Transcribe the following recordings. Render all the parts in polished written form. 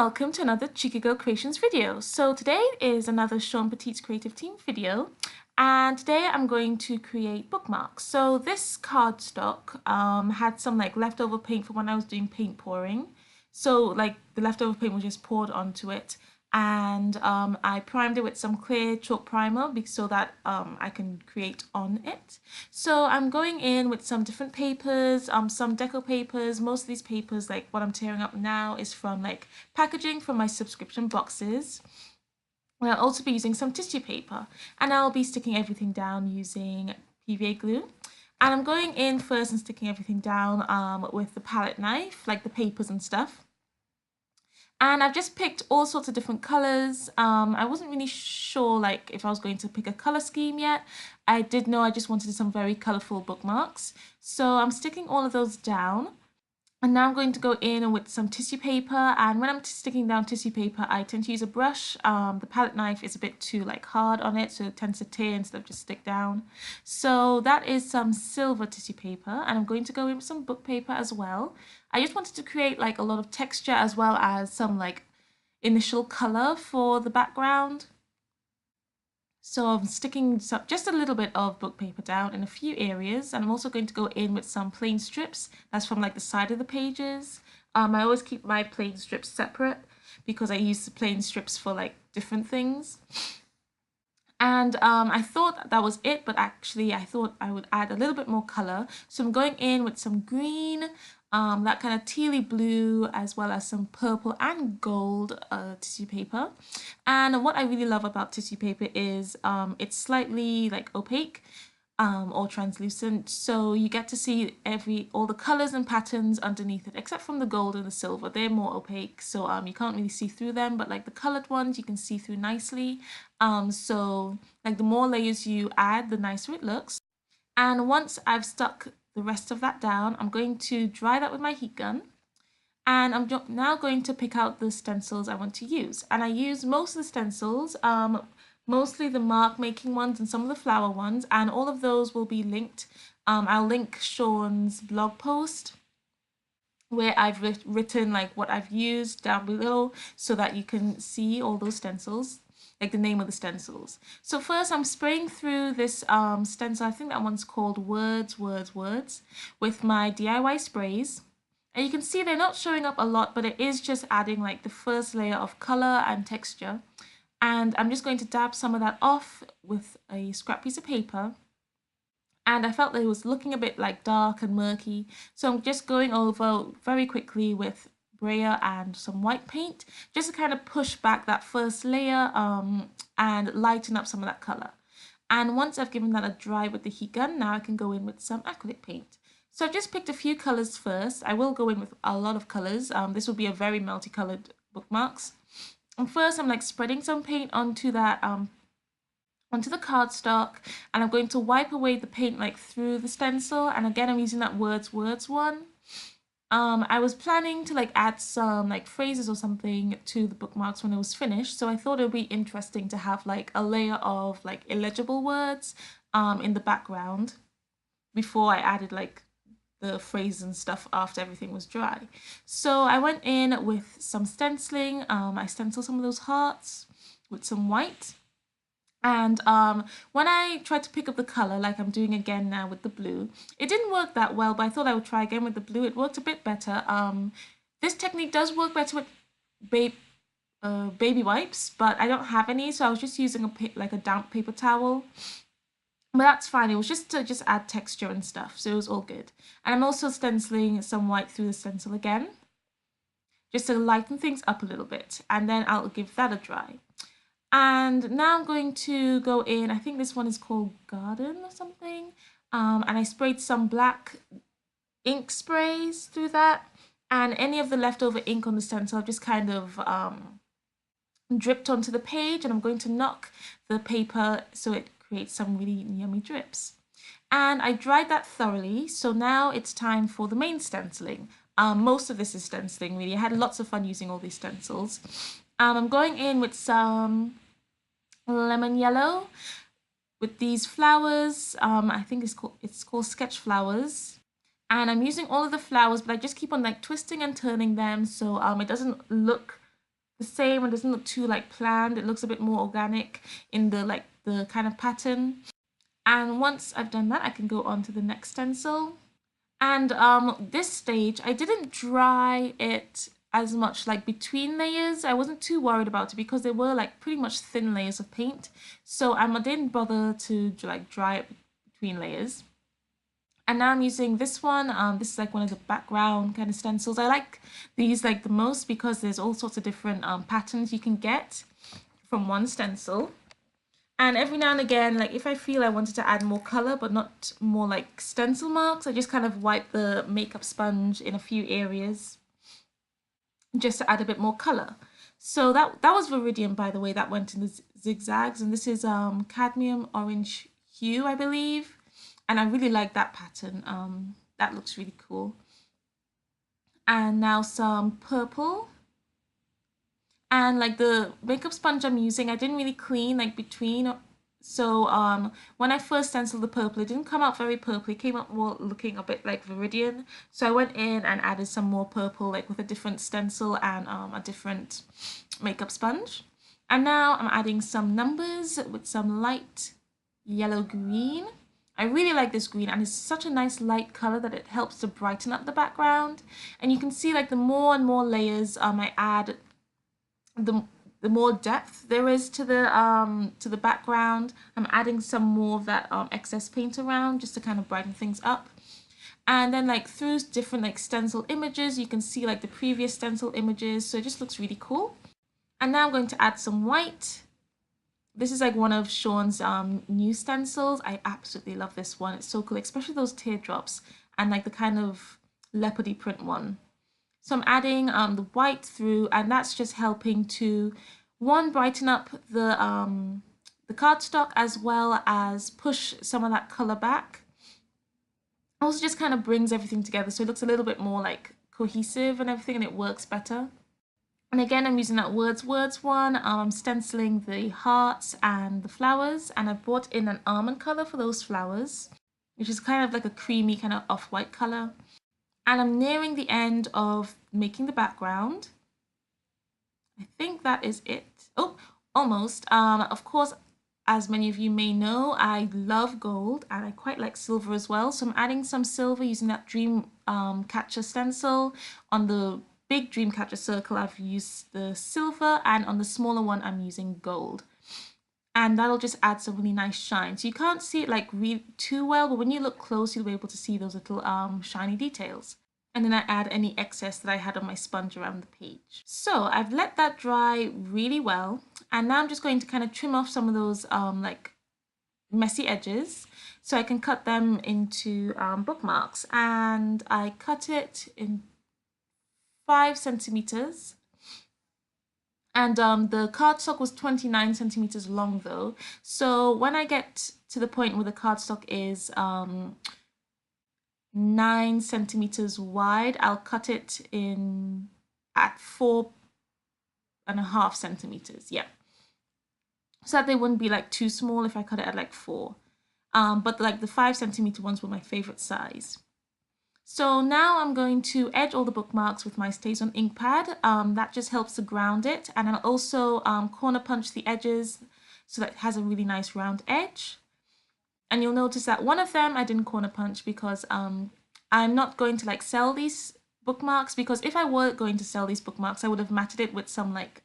welcome to another Checiegirl Creations video. So today is another Shawn Petite Creative Team video, and today I'm going to create bookmarks. So this cardstock had some leftover paint from when I was doing paint pouring. So the leftover paint was just poured onto it, and I primed it with some clear chalk primer so that I can create on it. So I'm going in with some different papers, some deco papers. Most of these papers, like what I'm tearing up now, is from packaging from my subscription boxes. And I'll also be using some tissue paper, and I'll be sticking everything down using PVA glue. And I'm going in first and sticking everything down with the palette knife, like the papers and stuff. And I've just picked all sorts of different colors. I wasn't really sure if I was going to pick a color scheme yet. I did know I just wanted some very colorful bookmarks. So I'm sticking all of those down. And now I'm going to go in with some tissue paper, and when I'm sticking down tissue paper, I tend to use a brush. The palette knife is a bit too hard on it, so it tends to tear instead of just stick down. So that is some silver tissue paper, and I'm going to go in with some book paper as well. I just wanted to create a lot of texture as well as some initial color for the background. So I'm sticking just a little bit of book paper down in a few areas, and I'm also going to go in with some plain strips. That's from the side of the pages. I always keep my plain strips separate because I use the plain strips for different things. And I thought that was it, but actually I thought I would add a little bit more color. So I'm going in with some green, that kind of tealy blue, as well as some purple and gold tissue paper. And what I really love about tissue paper is it's slightly opaque or translucent, so you get to see all the colors and patterns underneath it, except from the gold and the silver. They're more opaque, so you can't really see through them, but the colored ones you can see through nicely. So the more layers you add, the nicer it looks. And once I've stuck the rest of that down, I'm going to dry that with my heat gun. And I'm now going to pick out the stencils I want to use. And I use most of the stencils, mostly the mark making ones and some of the flower ones, and all of those will be linked. I'll link Shawn's blog post where I've written what I've used down below so that you can see all those stencils, the name of the stencils. So first I'm spraying through this stencil, I think that one's called Words, with my DIY sprays. And you can see they're not showing up a lot, but it is just adding the first layer of color and texture. And I'm just going to dab some of that off with a scrap piece of paper. And I felt that it was looking a bit dark and murky, so I'm just going over very quickly with brayer and some white paint just to kind of push back that first layer and lighten up some of that color. And once I've given that a dry with the heat gun, now I can go in with some acrylic paint. So I've just picked a few colors first. I will go in with a lot of colors. This will be a very multicolored bookmarks. And first I'm spreading some paint onto that onto the cardstock, and I'm going to wipe away the paint through the stencil. And again, I'm using that words one. I was planning to add some phrases or something to the bookmarks when it was finished, so I thought it would be interesting to have a layer of illegible words in the background before I added the phrases and stuff after everything was dry. So I went in with some stenciling. I stenciled some of those hearts with some white. And when I tried to pick up the color, like I'm doing again now with the blue, it didn't work that well, but I thought I would try again with the blue. It worked a bit better. This technique does work better with baby wipes, but I don't have any, so I was just using a damp paper towel. But that's fine. It was just to add texture and stuff, so it was all good. And I'm also stenciling some white through the stencil again, just to lighten things up a little bit, and then I'll give that a dry. And now I'm going to go in, I think this one is called Garden or something, and I sprayed some black ink sprays through that, and any of the leftover ink on the stencil I've just kind of dripped onto the page, and I'm going to knock the paper so it creates some really yummy drips. And I dried that thoroughly, so now it's time for the main stenciling. Most of this is stenciling, really. I had lots of fun using all these stencils. I'm going in with some lemon yellow with these flowers. I think it's called sketch flowers. And I'm using all of the flowers, but I just keep on twisting and turning them so it doesn't look the same and doesn't look too like planned. It looks a bit more organic in the kind of pattern. And once I've done that, I can go on to the next stencil. And this stage, I didn't dry it as much like between layers. I wasn't too worried about it because they were like pretty much thin layers of paint. So I didn't bother to like dry it between layers. And now I'm using this one. This is like one of the background kind of stencils. I like these like the most because there's all sorts of different patterns you can get from one stencil. And every now and again, like if I feel I wanted to add more color but not more like stencil marks, I just kind of wipe the makeup sponge in a few areas just to add a bit more color. So that was Viridian, by the way, that went in the zigzags, and this is cadmium orange hue, I believe. And I really like that pattern. That looks really cool. And now some purple. And like the makeup sponge I'm using, I didn't really clean like between. So when I first stenciled the purple, it didn't come out very purple. It came out more looking a bit like Viridian. So I went in and added some more purple, like with a different stencil and a different makeup sponge. And now I'm adding some numbers with some light yellow green. I really like this green, and it's such a nice light color that it helps to brighten up the background. And you can see like the more and more layers I add, the more depth there is to the background. I'm adding some more of that excess paint around just to kind of brighten things up. And then like through different like stencil images, you can see like the previous stencil images, so it just looks really cool. And now I'm going to add some white. This is like one of Shawn's new stencils. I absolutely love this one. It's so cool, especially those teardrops and like the kind of leopardy print one. So I'm adding the white through, and that's just helping to, one, brighten up the cardstock as well as push some of that color back. Also just kind of brings everything together so it looks a little bit more like cohesive and everything, and it works better. And again, I'm using that words one. I'm stenciling the hearts and the flowers, and I brought in an almond color for those flowers, which is kind of like a creamy kind of off-white color. And I'm nearing the end of making the background. I think that is it. Oh, almost. Of course, as many of you may know, I love gold and I quite like silver as well. So I'm adding some silver using that dream catcher stencil. On the big dream catcher circle, I've used the silver, and on the smaller one, I'm using gold. And that'll just add some really nice shine. So you can't see it like really too well, but when you look close, you'll be able to see those little shiny details. And then I add any excess that I had on my sponge around the page. So I've let that dry really well. And now I'm just going to kind of trim off some of those like messy edges so I can cut them into bookmarks. And I cut it in 5 centimeters. And the cardstock was 29 centimeters long though. So when I get to the point where the cardstock is 9 centimeters wide, I'll cut it in at 4.5 centimeters. Yeah. So that they wouldn't be like too small if I cut it at like 4. But like the 5 centimeter ones were my favorite size. So now I'm going to edge all the bookmarks with my StazOn ink pad. That just helps to ground it. And I'll also corner punch the edges so that it has a really nice round edge. And you'll notice that one of them I didn't corner punch because I'm not going to like sell these bookmarks, because if I were going to sell these bookmarks, I would have matted it with some like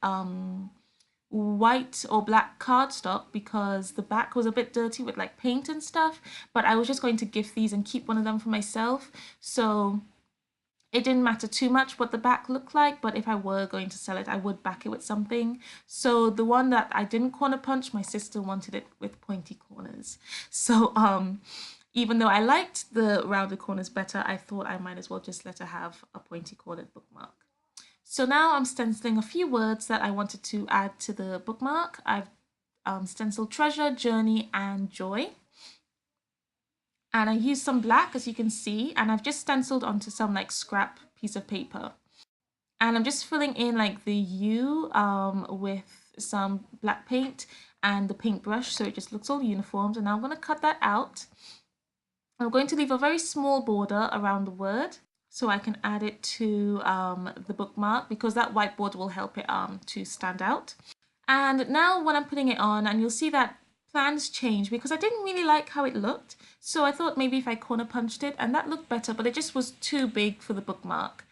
white or black cardstock, because the back was a bit dirty with like paint and stuff. But I was just going to gift these and keep one of them for myself, so it didn't matter too much what the back looked like. But if I were going to sell it, I would back it with something. So the one that I didn't corner punch, my sister wanted it with pointy corners. So even though I liked the rounded corners better, I thought I might as well just let her have a pointy cornered bookmark. So now I'm stenciling a few words that I wanted to add to the bookmark. I've stenciled treasure, journey, and joy. And I used some black, as you can see, and I've just stenciled onto some like scrap piece of paper. And I'm just filling in like the U with some black paint and the paintbrush, so it just looks all uniformed. And now I'm going to cut that out. I'm going to leave a very small border around the word. so I can add it to the bookmark, because that whiteboard will help it to stand out. And now when I'm putting it on, and you'll see that plans change because I didn't really like how it looked. So I thought maybe if I corner punched it, and that looked better, but it just was too big for the bookmark.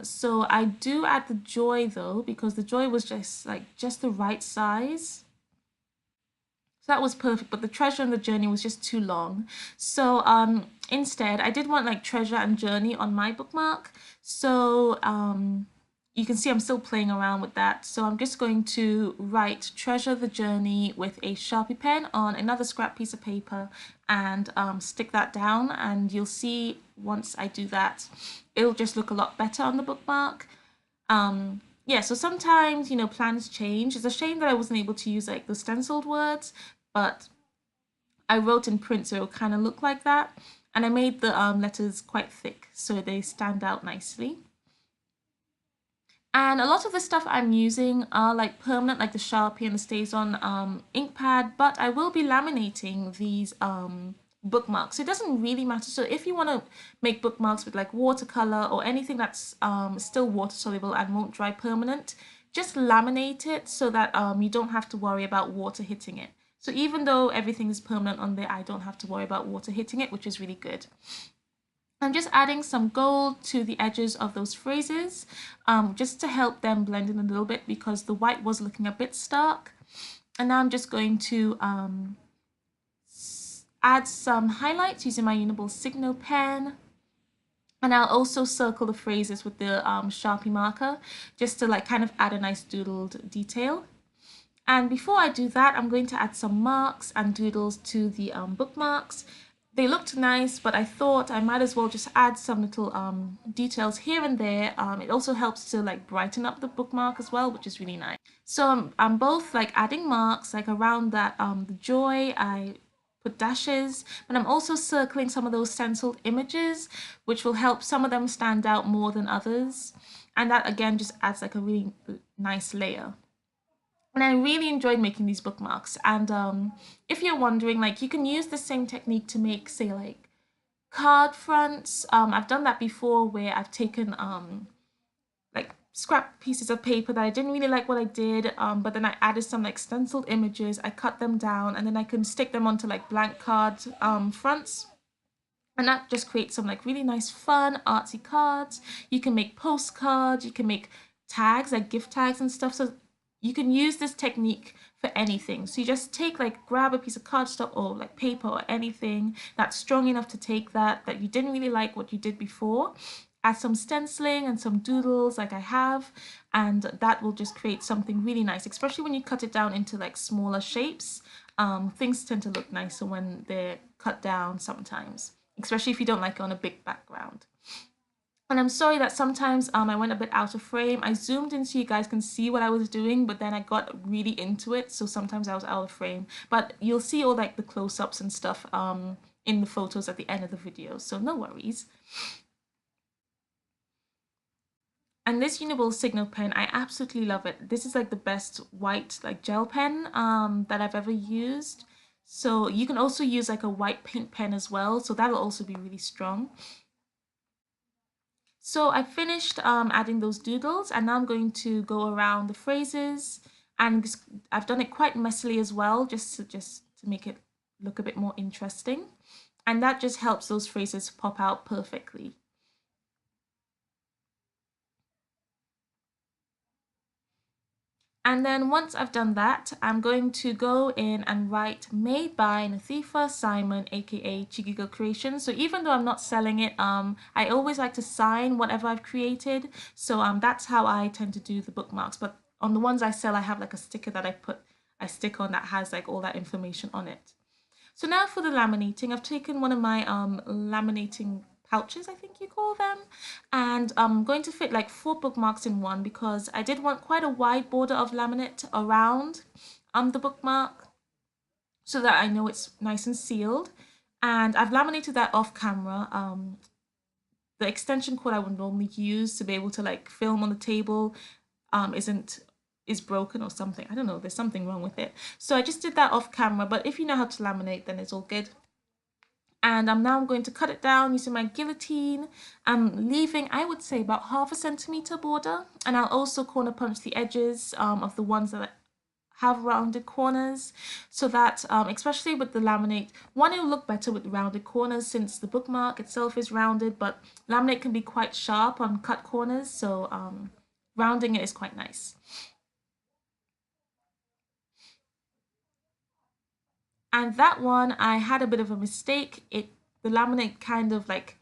So I do add the joy though, because the joy was just the right size. So that was perfect, but the treasure and the journey was just too long. So instead, I did want like treasure and journey on my bookmark. So you can see I'm still playing around with that. So I'm just going to write treasure the journey with a Sharpie pen on another scrap piece of paper and stick that down. And you'll see once I do that, it'll just look a lot better on the bookmark. Yeah, so sometimes, you know, plans change. It's a shame that I wasn't able to use like the stenciled words, but I wrote in print so it'll kind of look like that. And I made the letters quite thick so they stand out nicely. And a lot of the stuff I'm using are like permanent, like the Sharpie and the Stays On ink pad, but I will be laminating these bookmarks. So it doesn't really matter. So if you want to make bookmarks with like watercolor or anything that's still water soluble and won't dry permanent, just laminate it so that you don't have to worry about water hitting it. So even though everything is permanent on there, I don't have to worry about water hitting it, which is really good. I'm just adding some gold to the edges of those phrases just to help them blend in a little bit because the white was looking a bit stark. And now I'm just going to add some highlights using my Uniball Signo pen. And I'll also circle the phrases with the Sharpie marker just to like kind of add a nice doodled detail. And before I do that, I'm going to add some marks and doodles to the bookmarks. They looked nice, but I thought I might as well just add some little details here and there. It also helps to like brighten up the bookmark as well, which is really nice. So I'm both like adding marks like around that the joy. I put dashes, but I'm also circling some of those stenciled images, which will help some of them stand out more than others. And that again just adds like a really nice layer. And I really enjoyed making these bookmarks. And if you're wondering, like you can use the same technique to make, say, like card fronts. I've done that before where I've taken like scrap pieces of paper that I didn't really like what I did, but then I added some like stenciled images. I cut them down and then I can stick them onto like blank card fronts. And that just creates some like really nice fun artsy cards. You can make postcards, you can make tags like gift tags and stuff. So you can use this technique for anything. So you just grab a piece of cardstock or like paper or anything that's strong enough to take that you didn't really like what you did before. Add some stenciling and some doodles like I have, and that will just create something really nice, especially when you cut it down into like smaller shapes. Things tend to look nicer when they're cut down sometimes, especially if you don't like it on a big background. And I'm sorry that sometimes I went a bit out of frame. I zoomed in so you guys can see what I was doing, but then I got really into it, so sometimes I was out of frame. But you'll see all like the close-ups and stuff in the photos at the end of the video, so no worries. And this Uniball Signo pen, I absolutely love it. This is like the best white like gel pen that I've ever used. So you can also use like a white paint pen as well, so that'll also be really strong. So I finished adding those doodles, and now I'm going to go around the phrases, and I've done it quite messily as well, just to make it look a bit more interesting. And that just helps those phrases pop out perfectly. And then once I've done that, I'm going to go in and write made by Nathifa Simon, aka Checiegirl Creations. So even though I'm not selling it, I always like to sign whatever I've created. So that's how I tend to do the bookmarks. But on the ones I sell, I have like a sticker that I stick on that has like all that information on it. So now for the laminating, I've taken one of my laminating pouches, I think you call them, and I'm going to fit like 4 bookmarks in one because I did want quite a wide border of laminate around the bookmark so that I know it's nice and sealed. And I've laminated that off camera. The extension cord I would normally use to be able to like film on the table is broken or something. I don't know, there's something wrong with it. So I just did that off camera, but if you know how to laminate, then it's all good. And I'm now going to cut it down using my guillotine. I'm leaving, I would say, about 1/2 centimeter border, and I'll also corner punch the edges of the ones that have rounded corners, so that especially with the laminate, one, it'll look better with rounded corners since the bookmark itself is rounded, but laminate can be quite sharp on cut corners, so rounding it is quite nice. And that one, I had a bit of a mistake. The laminate kind of like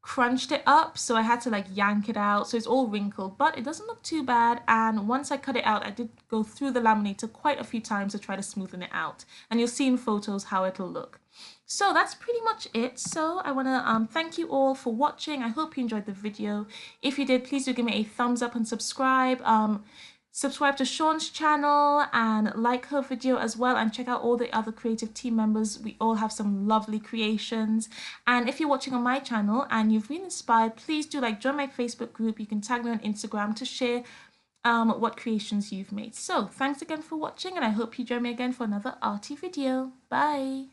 crunched it up, so I had to like yank it out, so it's all wrinkled, but it doesn't look too bad. And once I cut it out, I did go through the laminator quite a few times to try to smoothen it out, and you'll see in photos how it'll look. So that's pretty much it. So I want to thank you all for watching. I hope you enjoyed the video. If you did, please do give me a thumbs up and subscribe. Subscribe to Shawn's channel and like her video as well, and check out all the other creative team members. We all have some lovely creations. And if you're watching on my channel and you've been inspired, please do join my Facebook group. You can tag me on Instagram to share what creations you've made. So thanks again for watching, and I hope you join me again for another arty video. Bye.